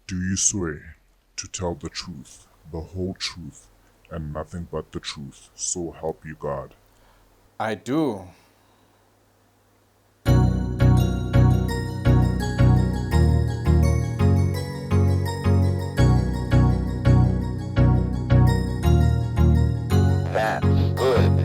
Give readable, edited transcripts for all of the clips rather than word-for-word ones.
Do you swear to tell the truth, the whole truth, and nothing but the truth, so help you God? I do. That's good.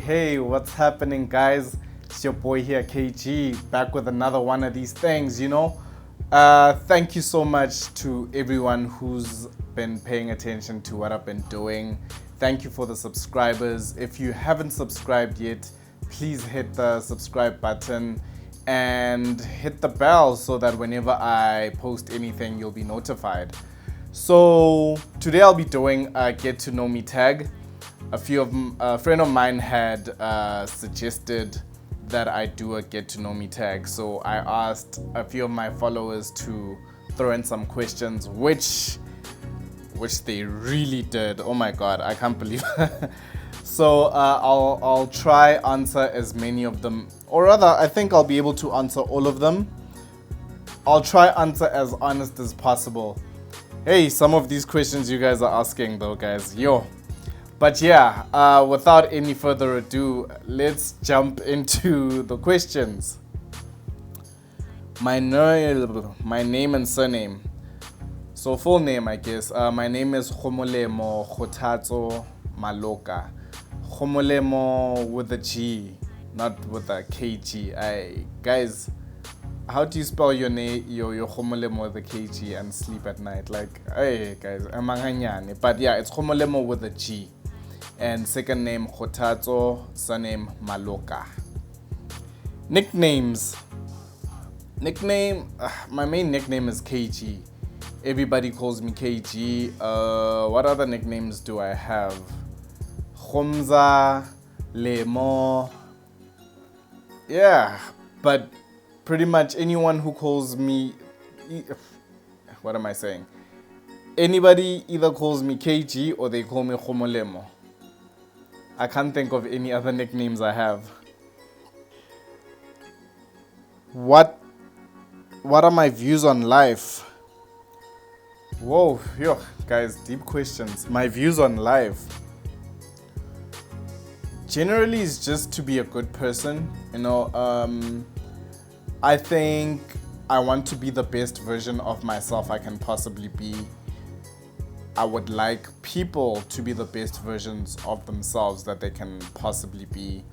Hey, what's happening, guys? It's your boy here, KG, back with another one of these things. Thank you so much to everyone who's been paying attention to what I've been doing. Thank you for the subscribers. If you haven't subscribed yet, please hit the subscribe button and hit the bell so that whenever I post anything, you'll be notified. So today I'll be doing a get to know me tag. A friend of mine had suggested that I do a get to know me tag. So I asked a few of my followers to throw in some questions, which they really did. Oh my god, I can't believe it. So I'll try answer as many of them, or rather, I think I'll be able to answer all of them. I'll try answer as honest as possible. Hey, some of these questions you guys are asking though, guys. Yo. But yeah, without any further ado, let's jump into the questions. My name and surname. So full name, I guess. My name is Khomolemo Khotatso Maloka. Khomolemo with a G, not with a KG. Guys, how do you spell your name, your Khomolemo with a KG and sleep at night? Like, hey guys, amanganyane. But yeah, it's Khomolemo with a G. And second name Khotatso, surname Maloka. Nicknames. My main nickname is KG. Everybody calls me KG. What other nicknames do I have? Khomza, Lemo. Yeah, but pretty much anyone who calls me, what am I saying? Anybody either calls me KG or they call me Khomolemo. I can't think of any other nicknames I have. What are my views on life? Whoa, yo, guys, deep questions. My views on life. Generally, is just to be a good person. I think I want to be the best version of myself I can possibly be. I would like people to be the best versions of themselves that they can possibly be.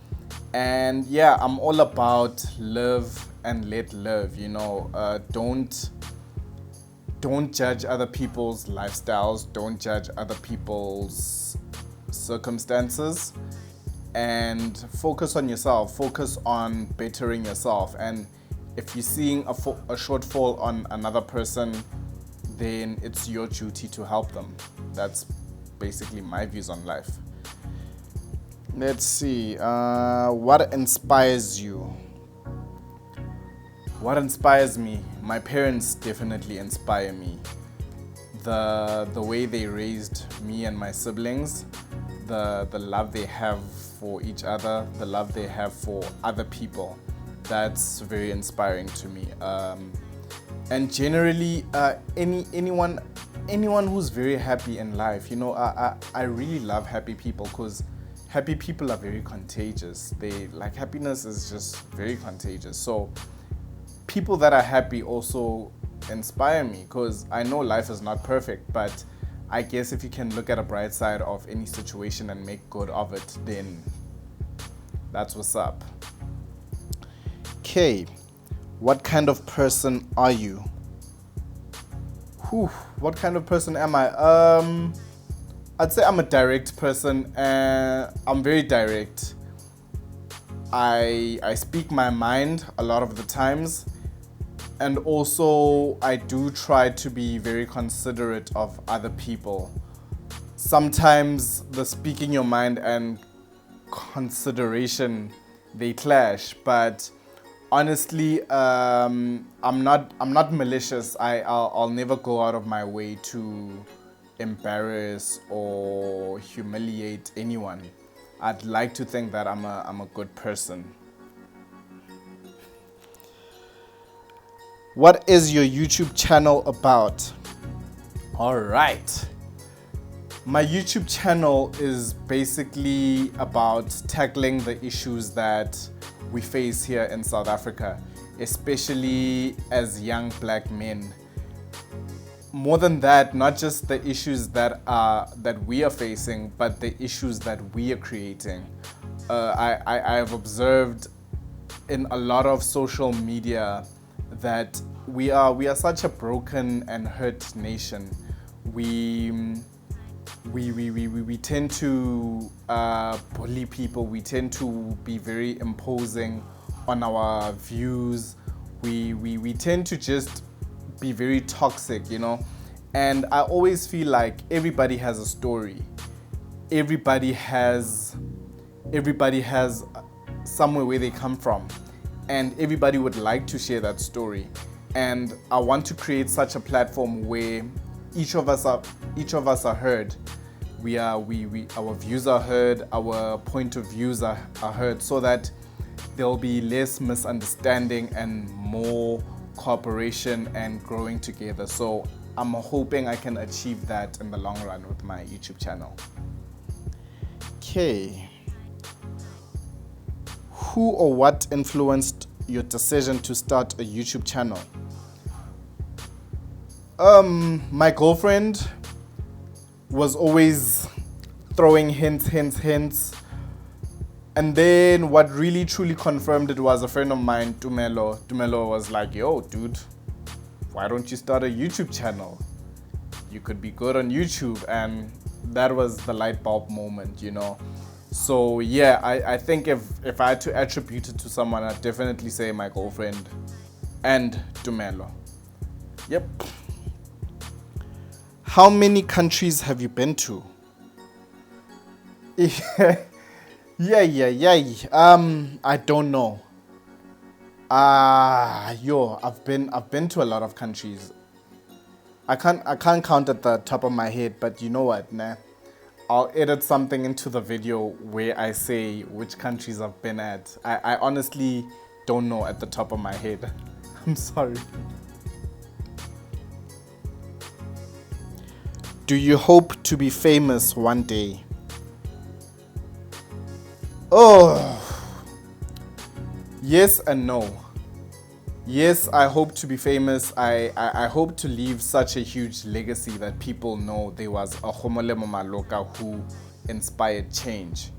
And yeah, I'm all about live and let live. Don't judge other people's lifestyles. Don't judge other people's circumstances. And focus on yourself. Focus on bettering yourself. And if you're seeing a shortfall on another person, then it's your duty to help them. That's basically my views on life. Let's see. What inspires you? What inspires me? My parents definitely inspire me. The way they raised me and my siblings, the love they have for each other, the love they have for other people. That's very inspiring to me. And generally, anyone who's very happy in life, I really love happy people because happy people are very contagious. Happiness is just very contagious. So people that are happy also inspire me because I know life is not perfect, but I guess if you can look at a bright side of any situation and make good of it, then that's what's up. Okay. What kind of person are you? What kind of person am I? I'd say I'm a direct person. I'm very direct. I speak my mind a lot of the times. And also, I do try to be very considerate of other people. Sometimes the speaking your mind and consideration, they clash, but honestly, I'm not malicious. I'll never go out of my way to embarrass or humiliate anyone. I'd like to think that I'm a good person. What is your YouTube channel about? All right. My YouTube channel is basically about tackling the issues that we face here in South Africa, especially as young black men. More than that, not just the issues that we are facing, but the issues that we are creating. I have observed in a lot of social media that we are such a broken and hurt nation. We tend to bully people. We tend to be very imposing on our views. We tend to just be very toxic, you know. And I always feel like everybody has a story. Everybody has somewhere where they come from, and everybody would like to share that story. And I want to create such a platform where each of us are heard. Our views are heard, our point of views are heard, so that there'll be less misunderstanding and more cooperation and growing together. So I'm hoping I can achieve that in the long run with my YouTube channel. Okay. Who or what influenced your decision to start a YouTube channel? My girlfriend was always throwing hints. And then what really truly confirmed it was a friend of mine, Tumelo. Tumelo was like, yo, dude, why don't you start a YouTube channel? You could be good on YouTube. And that was the light bulb moment, you know. So yeah, I think if I had to attribute it to someone, I'd definitely say my girlfriend and Tumelo. Yep. How many countries have you been to? Yeah. I don't know. I've been to a lot of countries. I can't count at the top of my head, but you know what, nah? I'll edit something into the video where I say which countries I've been at. I honestly don't know at the top of my head. I'm sorry. Do you hope to be famous one day? Oh, yes and no. Yes, I hope to be famous. I hope to leave such a huge legacy that people know there was a Khomolemo Maloka who inspired change.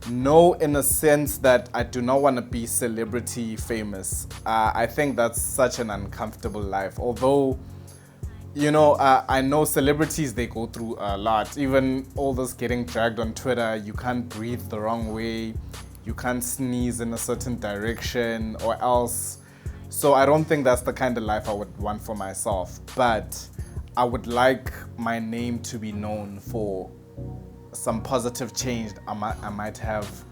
No, in a sense that I do not want to be celebrity famous. I think that's such an uncomfortable life. Although, you know, I know celebrities, they go through a lot. Even all this getting dragged on Twitter, you can't breathe the wrong way, you can't sneeze in a certain direction or else. So I don't think that's the kind of life I would want for myself. But I would like my name to be known for some positive change I might have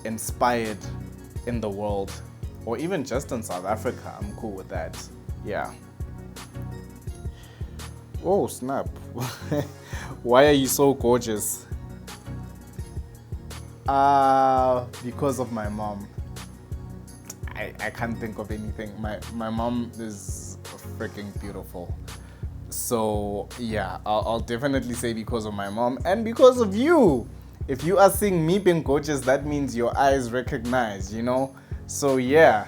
inspired in the world, or even just in South Africa. I'm cool with that. Yeah. Oh, snap. Why are you so gorgeous? Because of my mom. I can't think of anything. My mom is freaking beautiful. So yeah, I'll definitely say because of my mom and because of you. If you are seeing me being gorgeous, that means your eyes recognize, you know? So yeah.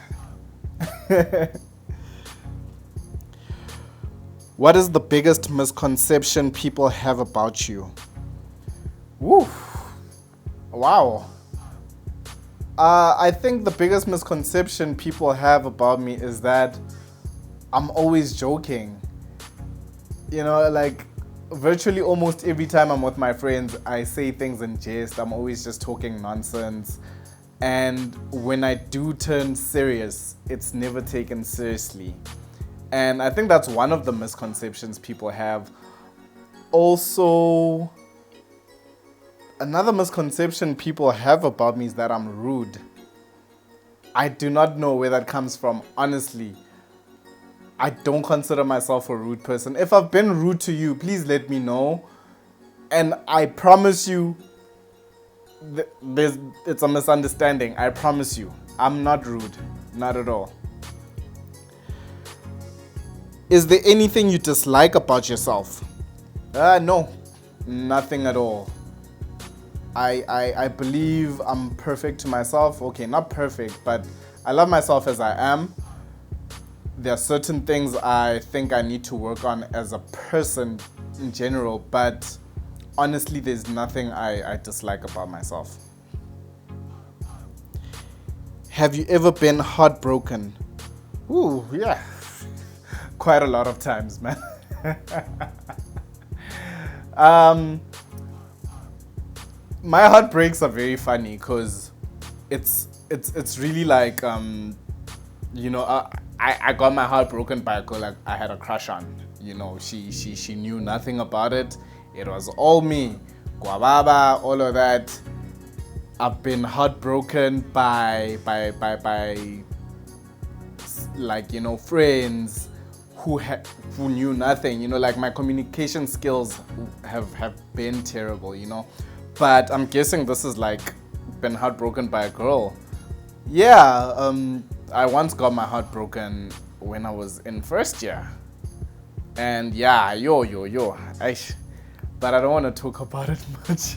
What is the biggest misconception people have about you? Woo. Wow. I think the biggest misconception people have about me is that I'm always joking. You know, like virtually almost every time I'm with my friends, I say things in jest. I'm always just talking nonsense. And when I do turn serious, it's never taken seriously. And I think that's one of the misconceptions people have. Also, another misconception people have about me is that I'm rude. I do not know where that comes from, honestly. I don't consider myself a rude person. If I've been rude to you, please let me know. And I promise you, it's a misunderstanding. I promise you. I'm not rude. Not at all. Is there anything you dislike about yourself? No. Nothing at all. I believe I'm perfect to myself. Okay, not perfect, but I love myself as I am. There are certain things I think I need to work on as a person in general, but honestly, there's nothing I dislike about myself. Have you ever been heartbroken? Ooh, yeah. Quite a lot of times, man. My heartbreaks are very funny because it's really like I got my heart broken by a girl like I had a crush on. She knew nothing about it. It was all me. Guababa, all of that. I've been heartbroken by like friends who knew nothing. Like my communication skills have been terrible. But I'm guessing this is like been heartbroken by a girl. Yeah, I once got my heart broken when I was in first year. And yeah, yo. But I don't want to talk about it much.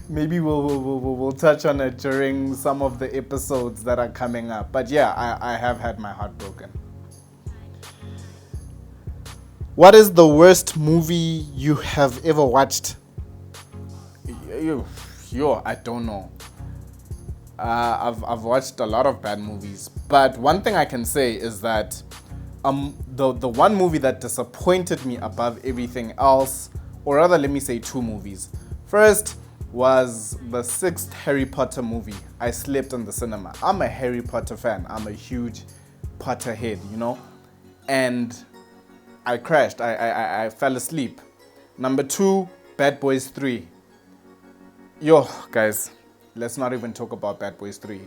Maybe we'll touch on it during some of the episodes that are coming up. But yeah, I have had my heart broken. What is the worst movie you have ever watched? Yo, I don't know. I've watched a lot of bad movies, but one thing I can say is that the one movie that disappointed me above everything else, or rather let me say two movies. First was the sixth Harry Potter movie. I slept in the cinema. I'm a Harry Potter fan. I'm a huge Potterhead, and I crashed. I fell asleep. Number two, Bad Boys 3. Yo, guys, let's not even talk about Bad Boys 3.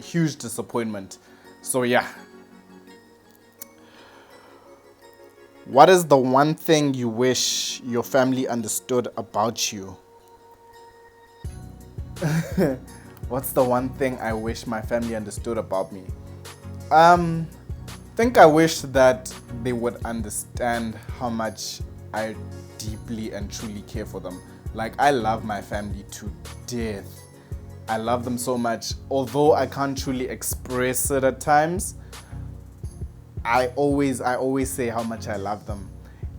Huge disappointment. So yeah. What is the one thing you wish your family understood about you? What's the one thing I wish my family understood about me? Think I wish that they would understand how much I deeply and truly care for them. Like, I love my family to death. I love them so much. Although I can't truly express it at times, I always say how much I love them.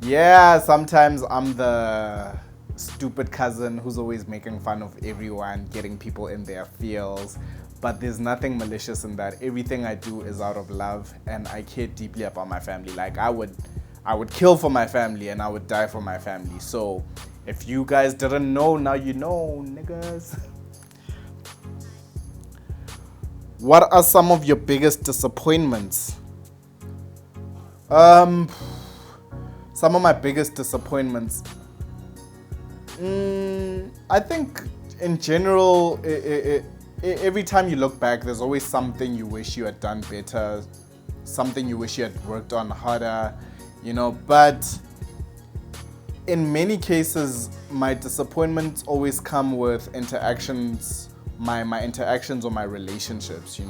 Yeah, sometimes I'm the stupid cousin who's always making fun of everyone, getting people in their feels. But there's nothing malicious in that. Everything I do is out of love, and I care deeply about my family. Like, I would kill for my family, and I would die for my family. So if you guys didn't know, now you know, niggas. What are some of your biggest disappointments? Some of my biggest disappointments. I think in general, every time you look back, there's always something you wish you had done better, something you wish you had worked on harder, but in many cases, my disappointments always come with interactions, my interactions or my relationships,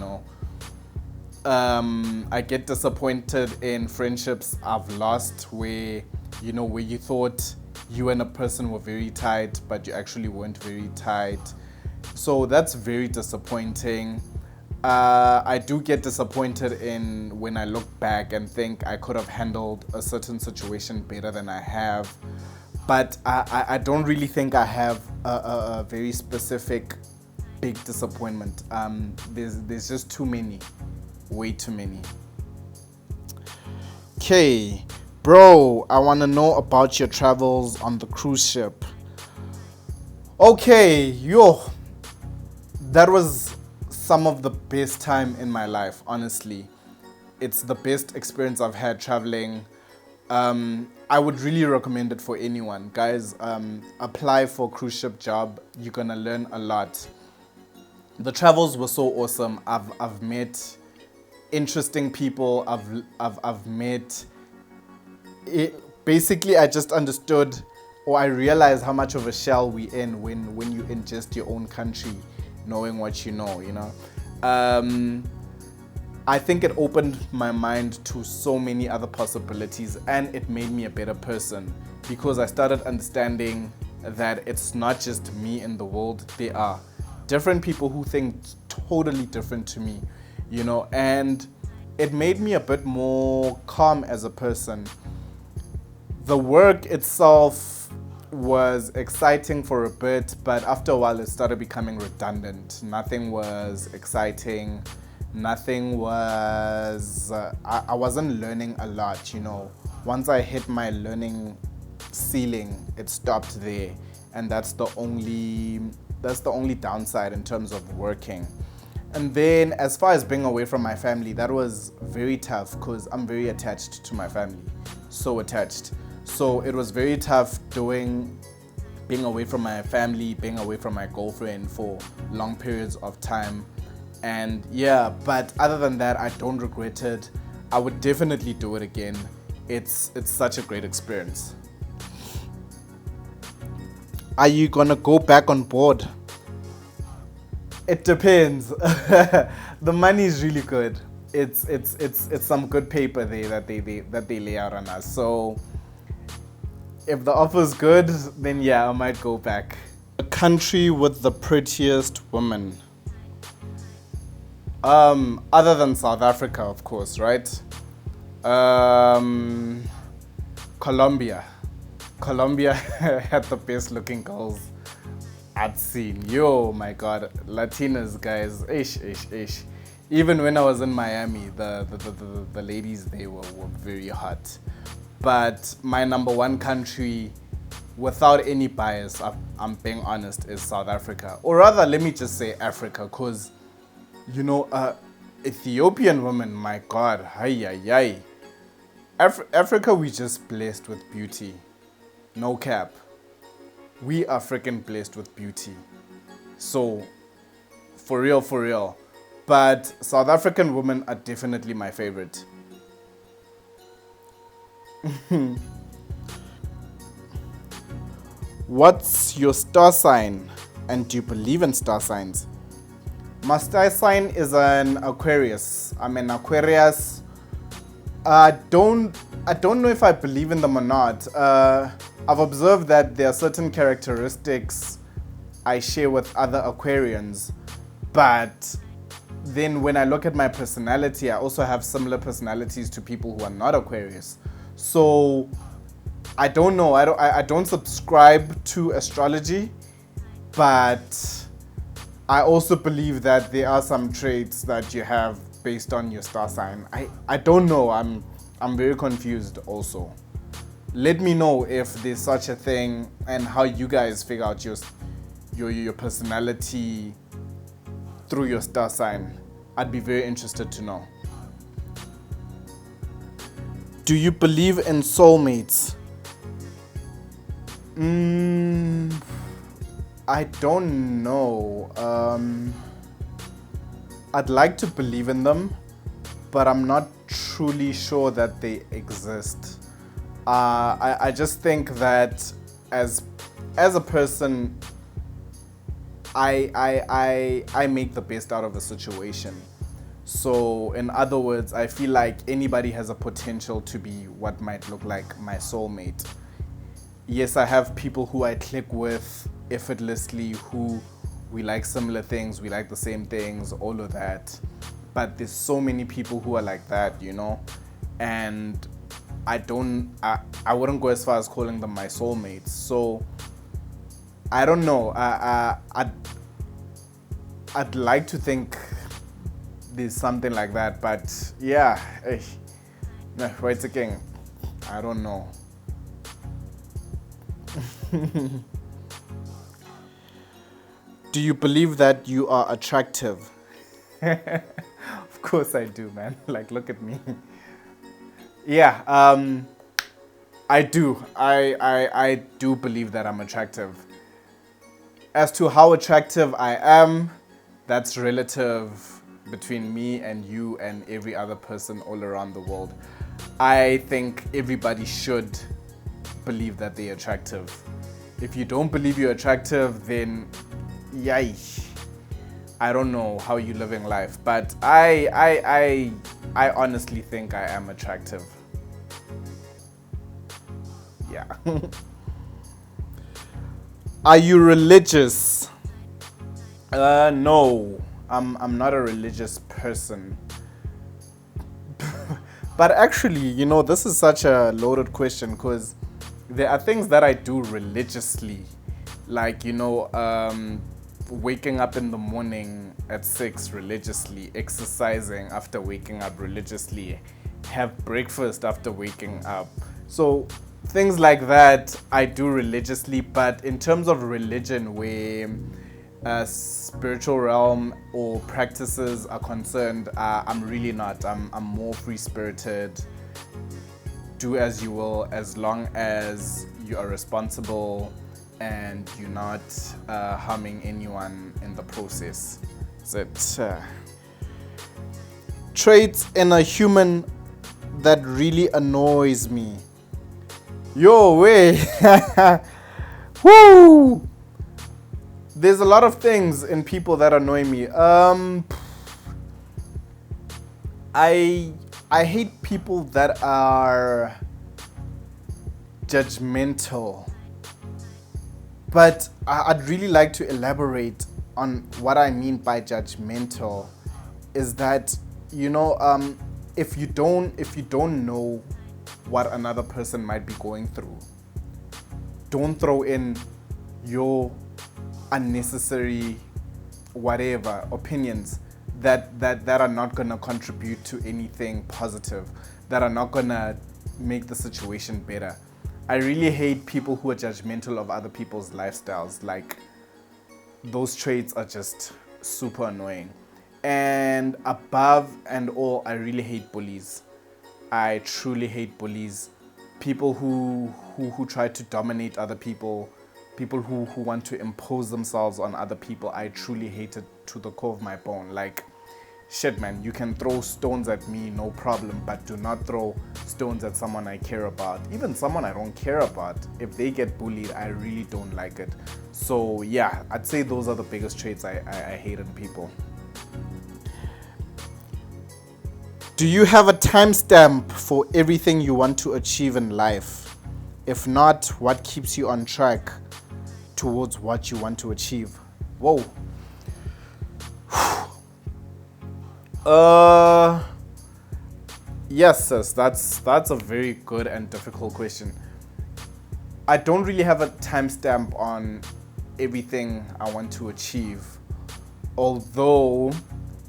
I get disappointed in friendships I've lost where you thought you and a person were very tight, but you actually weren't very tight. So that's very disappointing. I do get disappointed in when I look back and think I could have handled a certain situation better than I have. But I don't really think I have a very specific big disappointment. There's just too many. Way too many. Okay, bro, I want to know about your travels on the cruise ship. Okay, that was some of the best time in my life, honestly. It's the best experience I've had traveling. I would really recommend it for anyone. Guys, apply for cruise ship job. You're gonna learn a lot. The travels were so awesome. I've met interesting people. I've met basically I just understood, or I realized how much of a shell we in when you in just your own country, knowing what you know, you know. I think it opened my mind to so many other possibilities, and it made me a better person because I started understanding that it's not just me in the world. There are different people who think totally different to me, you know, and it made me a bit more calm as a person. The work itself was exciting for a bit, but after a while it started becoming redundant. Nothing was exciting. Nothing was. I wasn't learning a lot, you know. Once I hit my learning ceiling, it stopped there, and that's the only downside in terms of working. And then, as far as being away from my family, that was very tough because I'm very attached to my family. So attached. So it was very tough being away from my family, being away from my girlfriend for long periods of time. And yeah, but other than that, I don't regret it. I would definitely do it again. It's such a great experience. Are you gonna go back on board? It depends. The money is really good. It's some good paper there that they lay out on us. So if the offer's good, then yeah, I might go back. The country with the prettiest woman. Other than South Africa, of course, right? Um, Colombia. Colombia had the best looking girls I'd seen. Yo, my God, Latinas, guys, ish. Even when I was in Miami, the ladies they were very hot. But my number one country, without any bias, I'm being honest, is South Africa. Or rather, let me just say Africa, because, you know, Ethiopian women, my God, hi. Africa, we just blessed with beauty. No cap. We are freaking blessed with beauty. So, for real. But South African women are definitely my favorite. What's your star sign? And do you believe in star signs? My star sign is an Aquarius. I'm an Aquarius. I don't know if I believe in them or not. I've observed that there are certain characteristics I share with other Aquarians, but then when I look at my personality, I also have similar personalities to people who are not Aquarius. So I don't know. I don't subscribe to astrology, but I also believe that there are some traits that you have based on your star sign. I don't know. I'm very confused also. Let me know if there's such a thing and how you guys figure out your personality through your star sign. I'd be very interested to know. Do you believe in soulmates? I don't know. I'd like to believe in them, but I'm not truly sure that they exist. I just think that as a person, I make the best out of the situation. So in other words, I feel like anybody has a potential to be what might look like my soulmate. Yes, I have people who I click with effortlessly, who we like similar things, we like the same things, all of that. But there's so many people who are like that, you know? And I wouldn't go as far as calling them my soulmates. So I don't know. I'd like to think there's something like that, but yeah, wait again. I don't know. Do you believe that you are attractive? Of course I do, man. Like, look at me. Yeah, I do. I do believe that I'm attractive. As to how attractive I am, that's relative between me and you and every other person all around the world. I think everybody should believe that they're attractive. If you don't believe you're attractive, then yay. I don't know how you're living life, but I honestly think I am attractive. Yeah. Are you religious? No. I'm not a religious person. But actually, this is such a loaded question because there are things that I do religiously. Like, waking up in the morning at 6 religiously, exercising after waking up religiously, have breakfast after waking up. So things like that I do religiously, but in terms of religion where spiritual realm or practices are concerned, I'm really not. I'm more free-spirited. Do as you will, as long as you are responsible and you're not harming anyone in the process. That's it. Traits in a human that really annoys me. Yo, way. Woo! There's a lot of things in people that annoy me. I hate people that are judgmental. But I'd really like to elaborate on what I mean by judgmental. Is that, if you don't know what another person might be going through, don't throw in your unnecessary whatever opinions that are not going to contribute to anything positive, that are not going to make the situation better. I really hate people who are judgmental of other people's lifestyles. Like, those traits are just super annoying. And above and all, I really hate bullies. I truly hate bullies. People who try to dominate other people, people who want to impose themselves on other people. I truly hate it to the core of my bone. Like, shit, man, you can throw stones at me, no problem, but do not throw stones at someone I care about. Even someone I don't care about, if they get bullied, I really don't like it. So yeah, I'd say those are the biggest traits I hate in people. Do you have a timestamp for everything you want to achieve in life? If not, what keeps you on track towards what you want to achieve? Whoa. Yes, sis, that's a very good and difficult question. I don't really have a timestamp on everything I want to achieve, although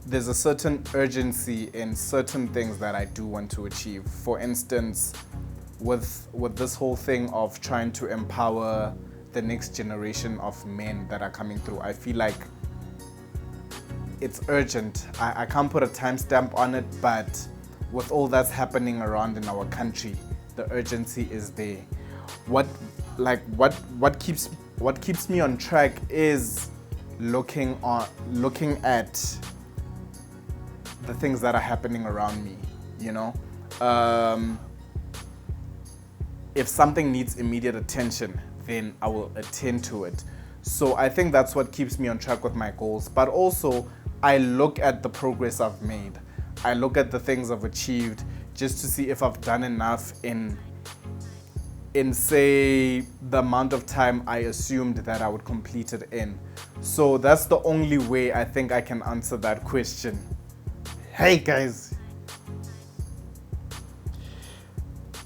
there's a certain urgency in certain things that I do want to achieve. For instance, with this whole thing of trying to empower the next generation of men that are coming through, I feel like it's urgent. I can't put a timestamp on it, but with all that's happening around in our country, the urgency is there. What keeps me on track is looking at the things that are happening around me. If something needs immediate attention, then I will attend to it. So I think that's what keeps me on track with my goals. But also, I look at the progress I've made. I look at the things I've achieved just to see if I've done enough in say the amount of time I assumed that I would complete it in. So that's the only way I think I can answer that question. Hey guys.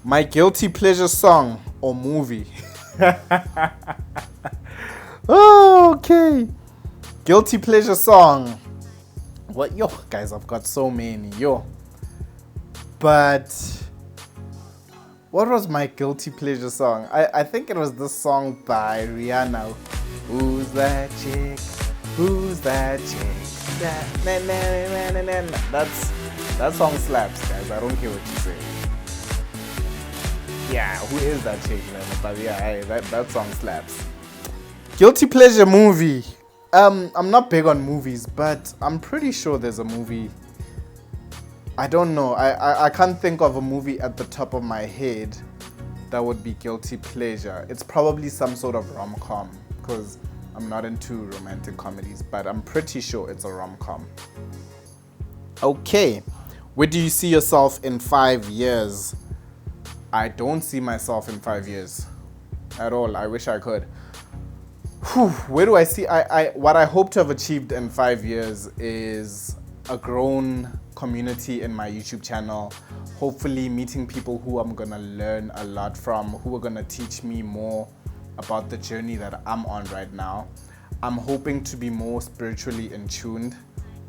My guilty pleasure song or movie. Oh, okay. Guilty pleasure song. What? Yo, guys, I've got so many. But what was my guilty pleasure song? I think it was this song by Rihanna. Who's that chick? Who's that chick? That song slaps, guys. I don't care what you say. Yeah, who is that chick, man? But yeah, hey, that song slaps. Guilty pleasure movie. I'm not big on movies, but I'm pretty sure there's a movie I don't know. I can't think of a movie at the top of my head that would be guilty pleasure. It's probably some sort of rom-com because I'm not into romantic comedies, but I'm pretty sure it's a rom-com. Okay, where do you see yourself in 5 years? I don't see myself in 5 years at all. I wish I could. Where do I see? What I hope to have achieved in 5 years is a grown community in my YouTube channel. Hopefully meeting people who I'm gonna learn a lot from, who are gonna teach me more about the journey that I'm on right now. I'm hoping to be more spiritually in tuned,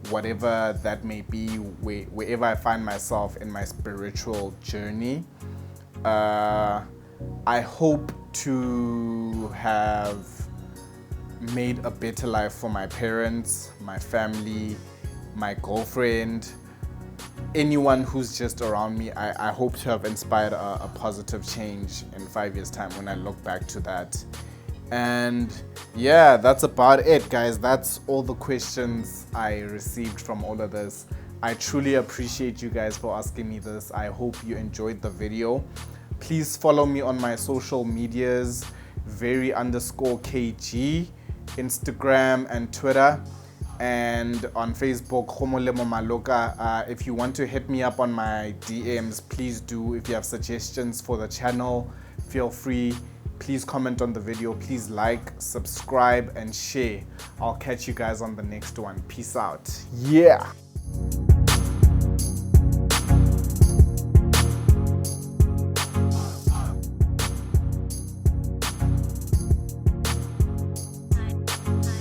whatever that may be, wherever I find myself in my spiritual journey. I hope to have made a better life for my parents, my family, my girlfriend, anyone who's just around me. I hope to have inspired a positive change in 5 years' time when I look back to that. And yeah, that's about it, guys. That's all the questions I received from all of this. I truly appreciate you guys for asking me this. I hope you enjoyed the video. Please follow me on my social medias, very_KG, Instagram and Twitter, and on Facebook, Khomolemo Maloka. If you want to hit me up on my DMs, please do. If you have suggestions for the channel, feel free. Please comment on the video. Please like, subscribe, and share. I'll catch you guys on the next one. Peace out. Yeah.